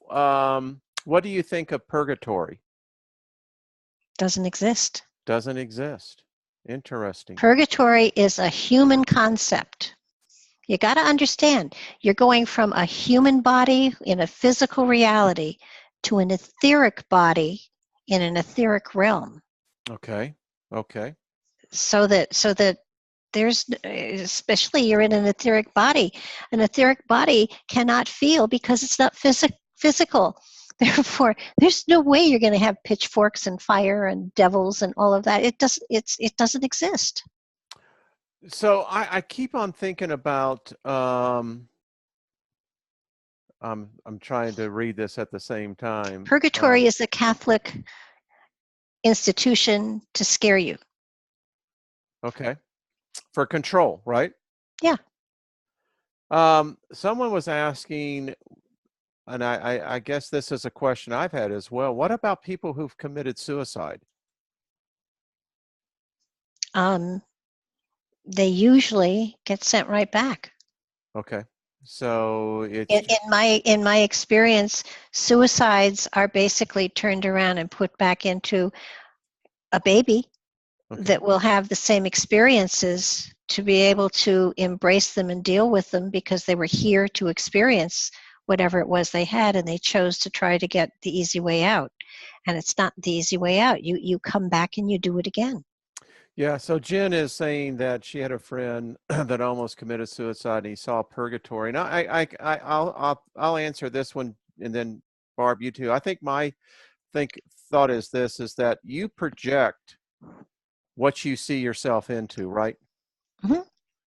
what do you think of purgatory? Doesn't exist. Doesn't exist. Interesting. Purgatory is a human concept. You got to understand, you're going from a human body in a physical reality to an etheric body in an etheric realm. Okay. Okay. So that there's, especially you're in an etheric body. An etheric body cannot feel because it's not physical. Therefore, there's no way you're going to have pitchforks and fire and devils and all of that. It doesn't exist. So I keep on thinking about, I'm trying to read this at the same time. Purgatory is a Catholic institution to scare you. Okay. For control, right? Yeah. Someone was asking, and I guess this is a question I've had as well. What about people who've committed suicide? They usually get sent right back. Okay. So it's In my experience, suicides are basically turned around and put back into a baby okay. that will have the same experiences to be able to embrace them and deal with them because they were here to experience whatever it was they had, and they chose to try to get the easy way out. And it's not the easy way out. You come back and you do it again. Yeah, so Jen is saying that she had a friend that almost committed suicide and he saw purgatory. And I'll answer this one, and then Barb, you too. I think my thought is this, is that you project what you see yourself into, right? Mm-hmm.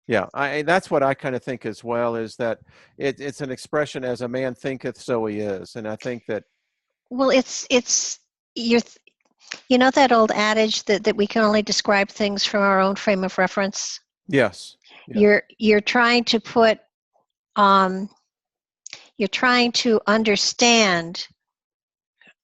Yeah, that's what I kind of think as well, is that it's an expression, as a man thinketh, so he is. And I think that, Well, it's you're you know that old adage that we can only describe things from our own frame of reference. yes, yes, You're trying to put you're trying to understand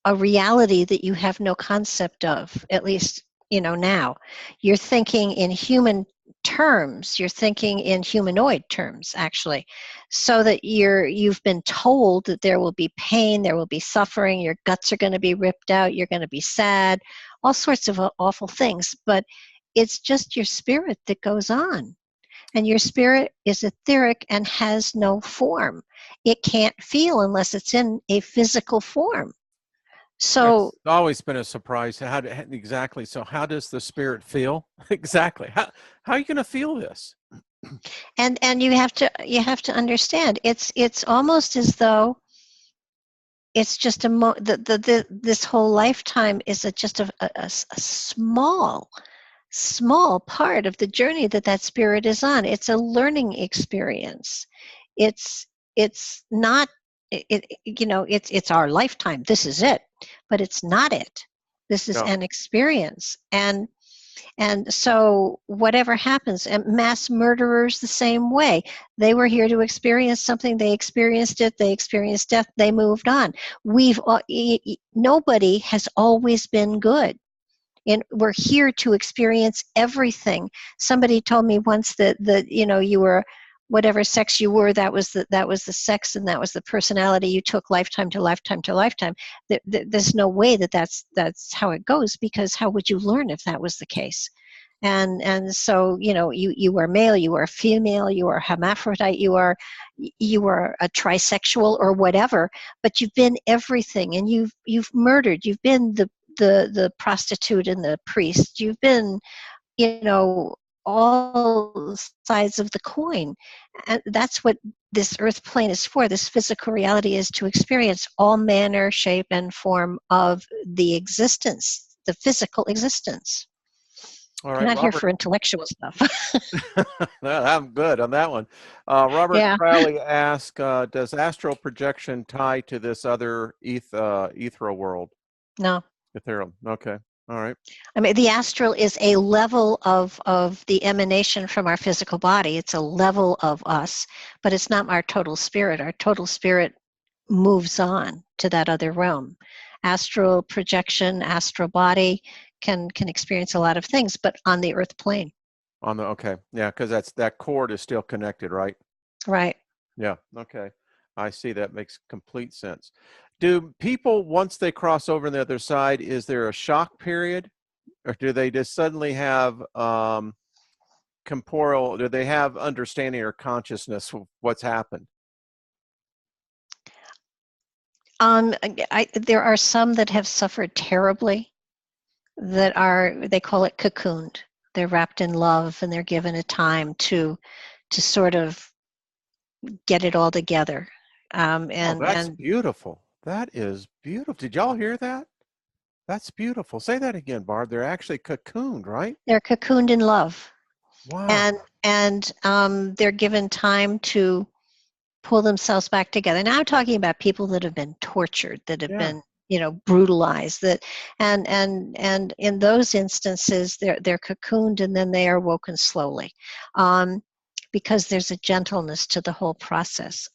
a reality that you have no concept of, at least now. You're thinking in human terms, you're thinking in humanoid terms, actually, so that you've been told that there will be pain, there will be suffering, your guts are going to be ripped out, you're going to be sad, all sorts of awful things. But it's just your spirit that goes on. And your spirit is etheric and has no form. It can't feel unless it's in a physical form. So, it's always been a surprise. Exactly? So how does the spirit feel? Exactly. How are you going to feel this? and you have to understand, it's almost as though it's just this whole lifetime is just a small part of the journey that spirit is on. It's a learning experience. It's not it's our lifetime. This is it, but it's not it. This is No. an experience. And so whatever happens, and mass murderers the same way. They were here to experience something. They experienced it. They experienced death. They moved on. Nobody has always been good. And we're here to experience everything. Somebody told me once that you were whatever sex you were, that was the sex, and that was the personality you took lifetime to lifetime to lifetime. There's no way that's how it goes, because how would you learn if that was the case? And so you are male, you are female, you are hermaphrodite, you are a trisexual or whatever, but you've been everything, and you've murdered, you've been the prostitute and the priest, you've been all sides of the coin. And that's what this earth plane is for. This physical reality is to experience all manner, shape, and form of the existence, the physical existence. All I'm right, not here Robert. for intellectual stuff. I'm good on that one. Robert Yeah. Crowley asked, does astral projection tie to this other ethereal world? No. Ethereal. Okay. All right. I mean, the astral is a level of the emanation from our physical body. It's a level of us, but it's not our total spirit. Our total spirit moves on to that other realm. Astral projection, astral body can experience a lot of things, but on the earth plane. Okay. Yeah, because that cord is still connected, right? Right. Yeah. Okay. I see. That makes complete sense. Do people, once they cross over on the other side, is there a shock period, or do they just suddenly have corporeal? Do they have understanding or consciousness of what's happened? There are some that have suffered terribly, they call it cocooned. They're wrapped in love, and they're given a time to sort of get it all together. Oh, that's And beautiful. That is beautiful. Did y'all hear that? That's beautiful. Say that again, Barb. They're actually cocooned, right? they're cocooned in love, and Wow. they're given time to pull themselves back together. Now I'm talking about people that have been tortured, that have Yeah. been brutalized, that and in those instances they're cocooned, and then they are woken slowly, because there's a gentleness to the whole process.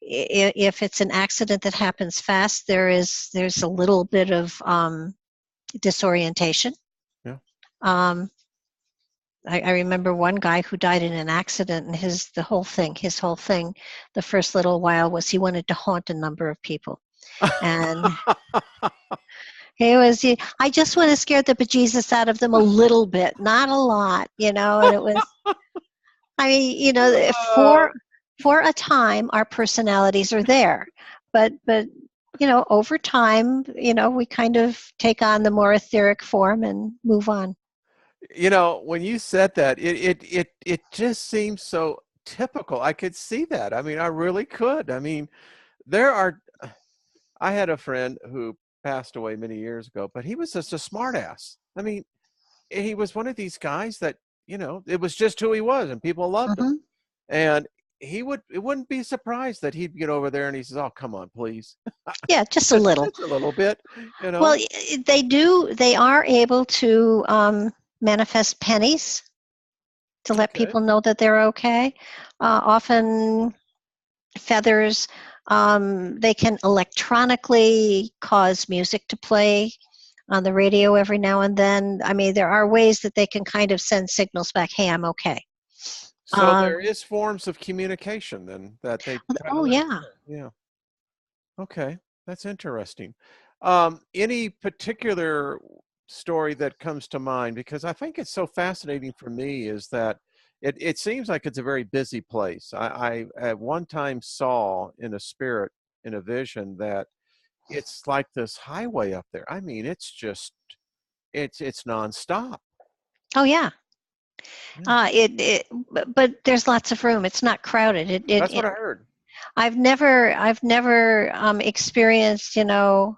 If it's an accident that happens fast, there's a little bit of disorientation. Yeah. um, I remember one guy who died in an accident, and his whole thing, the first little while was he wanted to haunt a number of people. And I just want to scare the bejesus out of them a little bit, not a lot, and it was, I mean, Uh, for a time, our personalities are there, but over time, we kind of take on the more etheric form and move on. when you said that, it just seems so typical. I could see that. I mean, I really could. I mean, there are. I had a friend who passed away many years ago, but he was just a smartass. I mean, he was one of these guys that it was just who he was, and people loved him. Hmm. And it wouldn't be surprised that he'd get over there and he says, "Oh, come on, please." Yeah, just a little. Just a little bit, you Well, know. they are able to manifest pennies to let Okay. people know that they're okay. Often feathers. They can electronically cause music to play on the radio every now and then. I mean, there are ways that they can kind of send signals back, hey, I'm okay. So there is forms of communication then that they try to Oh, let us yeah. know. Yeah. Okay. That's interesting. Any particular story that comes to mind? Because I think it's so fascinating for me is that it seems like it's a very busy place. I at one time saw in a spirit, in a vision, that it's like this highway up there. I mean, it's nonstop. Oh, yeah. Yeah. But there's lots of room. It's not crowded. That's what I heard. I've never experienced, a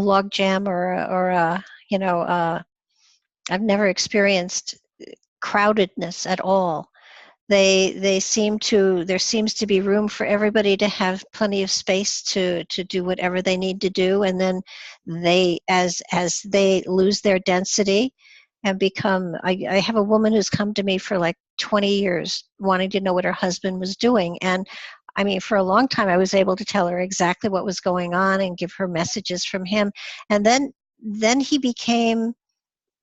log jam or a, I've never experienced crowdedness at all. There seems to be room for everybody to have plenty of space to do whatever they need to do, and then as they lose their density and become, I have a woman who's come to me for like 20 years wanting to know what her husband was doing, and I mean, for a long time I was able to tell her exactly what was going on and give her messages from him, and then he became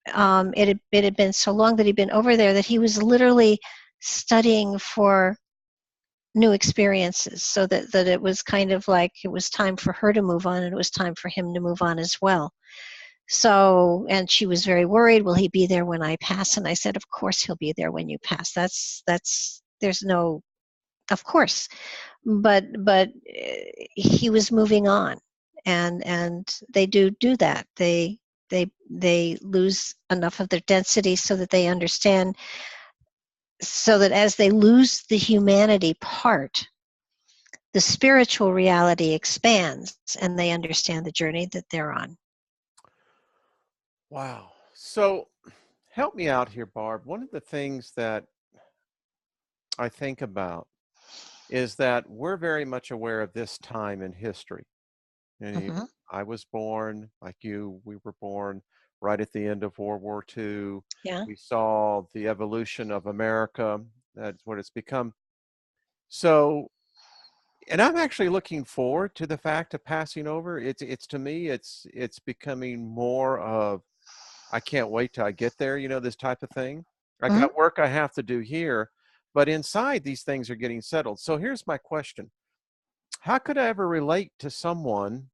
it had been so long that he'd been over there that he was literally studying for new experiences, so that it was kind of like it was time for her to move on and it was time for him to move on as well. So, and she was very worried, will he be there when I pass? And I said, of course he'll be there when you pass. There's no, of course. But he was moving on, and they do that. They lose enough of their density so that they understand, so that as they lose the humanity part, the spiritual reality expands and they understand the journey that they're on. Wow. So help me out here, Barb. One of the things that I think about is that we're very much aware of this time in history. And Hmm. I was born, like you, we were born right at the end of World War II. Yeah. We saw the evolution of America. That's what it's become. So, and I'm actually looking forward to the fact of passing over. It's to me, it's becoming more of, I can't wait till I get there, this type of thing. I Hmm. got work I have to do here, but inside these things are getting settled. So here's my question. How could I ever relate to someone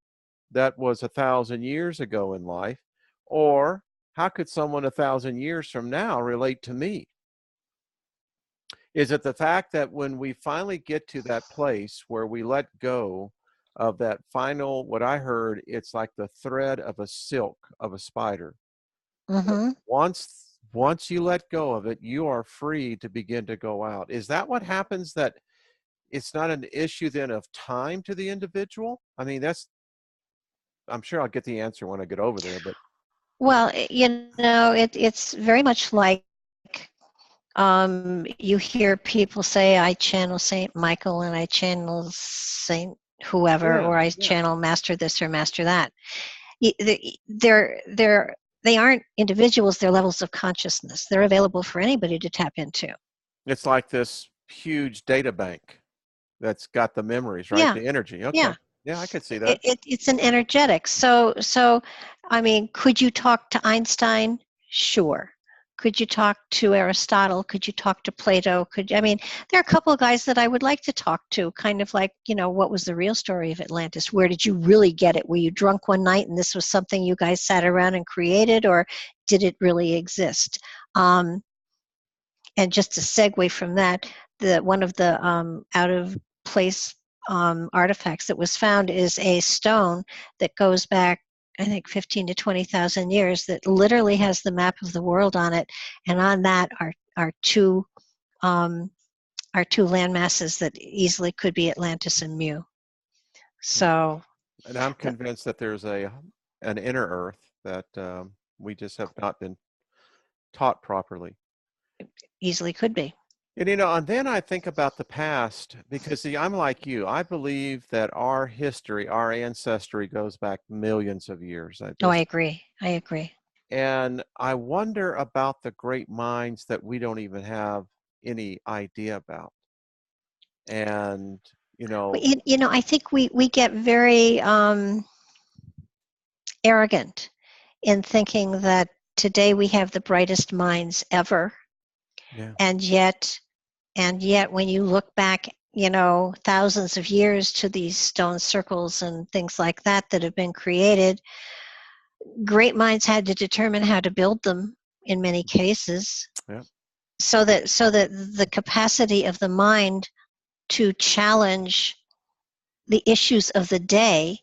that was 1,000 years ago in life? Or how could someone 1,000 years from now relate to me? Is it the fact that when we finally get to that place where we let go of that final, what I heard, it's like the thread of a silk of a spider. That Hmm. once you let go of it, you are free to begin to go out. Is that what happens? That it's not an issue then of time to the individual? I mean, I'm sure I'll get the answer when I get over there, but Well, it's very much like, you hear people say, I channel Saint Michael and I channel Saint whoever, yeah, or I yeah. channel master this or master that. They aren't individuals, they're levels of consciousness. They're available for anybody to tap into. It's like this huge data bank that's got the memories, right? Yeah, The energy. Okay. yeah. Yeah, I could see that. It's an energetic. So, I mean, could you talk to Einstein? Sure. Could you talk to Aristotle? Could you talk to Plato? I mean, there are a couple of guys that I would like to talk to, kind of like, what was the real story of Atlantis? Where did you really get it? Were you drunk one night and this was something you guys sat around and created, or did it really exist? Um, and just to segue from that, one of the out of place artifacts that was found is a stone that goes back, I think, 15 to 20,000 years, that literally has the map of the world on it, and on that are two um, land masses that easily could be Atlantis and Mu. Hmm. So And I'm convinced that there's an inner earth that we just have not been taught properly. easily could be. And and then I think about the past because see, I'm like you. I believe that our history, our ancestry goes back millions of years. I Oh, I just agree. I agree. and I wonder about the great minds that we don't even have any idea about. And you Well, know, I think we get very arrogant in thinking that today we have the brightest minds ever, yeah, and yet when you look back, thousands of years to these stone circles and things like that have been created, great minds had to determine how to build them in many cases, yeah, so that the capacity of the mind to challenge the issues of the day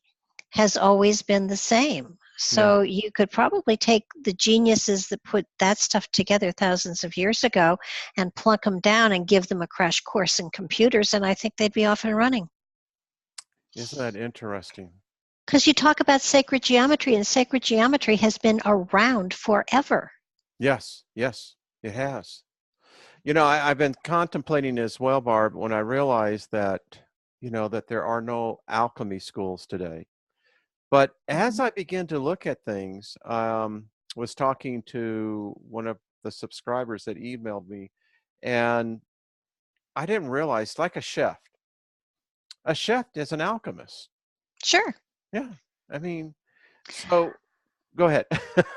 has always been the same. yeah. So you could probably take the geniuses that put that stuff together thousands of years ago and plunk them down and give them a crash course in computers, and I think they'd be off and running. Isn't that interesting? Because you talk about sacred geometry, and sacred geometry has been around forever. Yes, yes, it has. I've been contemplating as well, Barb, when I realized that, that there are no alchemy schools today. But as Mhm. I begin to look at things, was talking to one of the subscribers that emailed me, and I didn't realize, like a chef is an alchemist. Sure. Yeah. I mean, so Go ahead.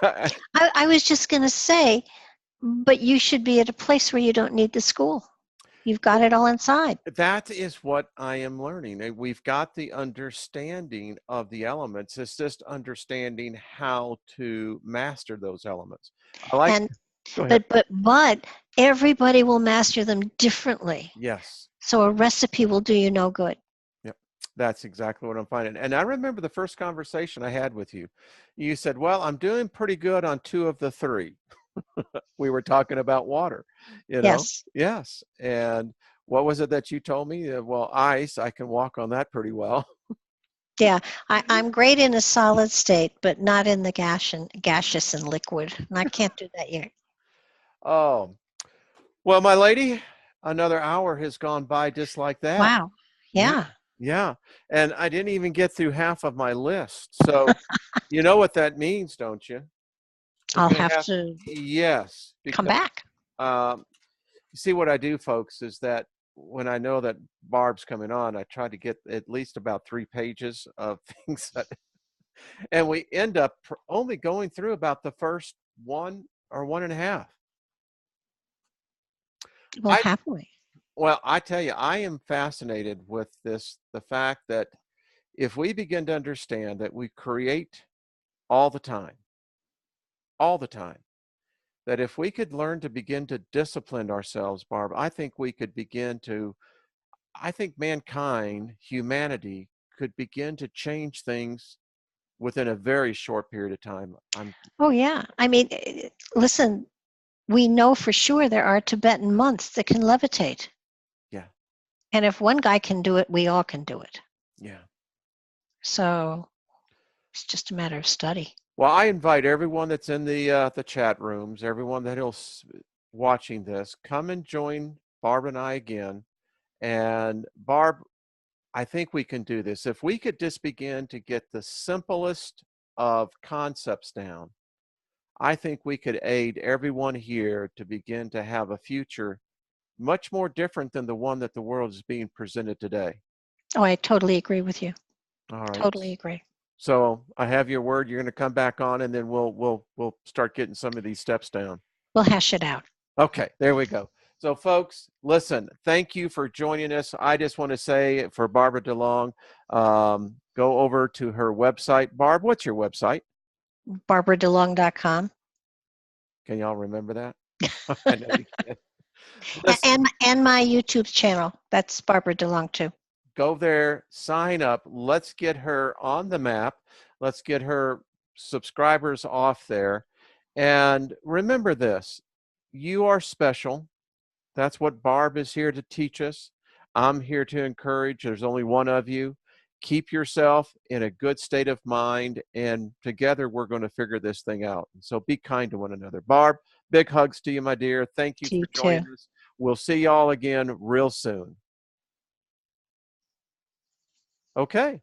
I was just going to say, but you should be at a place where you don't need the school. You've got it all inside. That is what I am learning. We've got the understanding of the elements. It's just understanding how to master those elements. I like. And Go ahead. but everybody will master them differently. Yes. So a recipe will do you no good. Yep. That's exactly what I'm finding. And I remember the first conversation I had with you. You said, "Well, I'm doing pretty good on 2 of the 3." We were talking about water, you know? Yes. Yes. And what was it that you told me? Well, ice, I can walk on that pretty well. Yeah, I'm great in a solid state, but not in the gaseous and liquid. And I can't do that yet. Oh, well, my lady, another hour has gone by just like that. Wow. Yeah. Yeah. Yeah. And I didn't even get through half of my list. So you know what that means, don't you? We're I'll going to have have, to yes, come because back. um, you see what I do, folks, is that when I know that Barb's coming on, I try to get at least about 3 pages of things that, and we end up only going through about the first 1 or 1.5. Well, I happily. Well, I tell you, I am fascinated with this, the fact that if we begin to understand that we create all the time, all the time, that if we could learn to begin to discipline ourselves, Barb, I think we could begin to, I think mankind, humanity, could begin to change things within a very short period of time. Oh, yeah. I mean, listen, we know for sure there are Tibetan monks that can levitate. Yeah, And if one guy can do it, we all can do it. yeah. So it's just a matter of study. Well, I invite everyone that's in the chat rooms, everyone that watching this, come and join Barb and I again. And Barb, I think we can do this. If we could just begin to get the simplest of concepts down, I think we could aid everyone here to begin to have a future much more different than the one that the world is being presented today. Oh, I totally agree with you. All right. Totally agree. So I have your word. You're going to come back on, and then we'll start getting some of these steps down. We'll hash it out. Okay, there we go. So, folks, listen, thank you for joining us. I just want to say for Barbara DeLong, go over to her website. Barb, what's your website? BarbaraDeLong.com. Can y'all remember that? I know you can. Listen, And my YouTube channel. That's Barbara DeLong too. go there, sign up. Let's get her on the map. Let's get her subscribers off there. And remember this, you are special. That's what Barb is here to teach us. I'm here to encourage. There's only one of you. Keep yourself in a good state of mind, and together we're going to figure this thing out. So be kind to one another. Barb, big hugs to you, my dear. Thank you To you for joining too. us. We'll see y'all again real soon. Okay.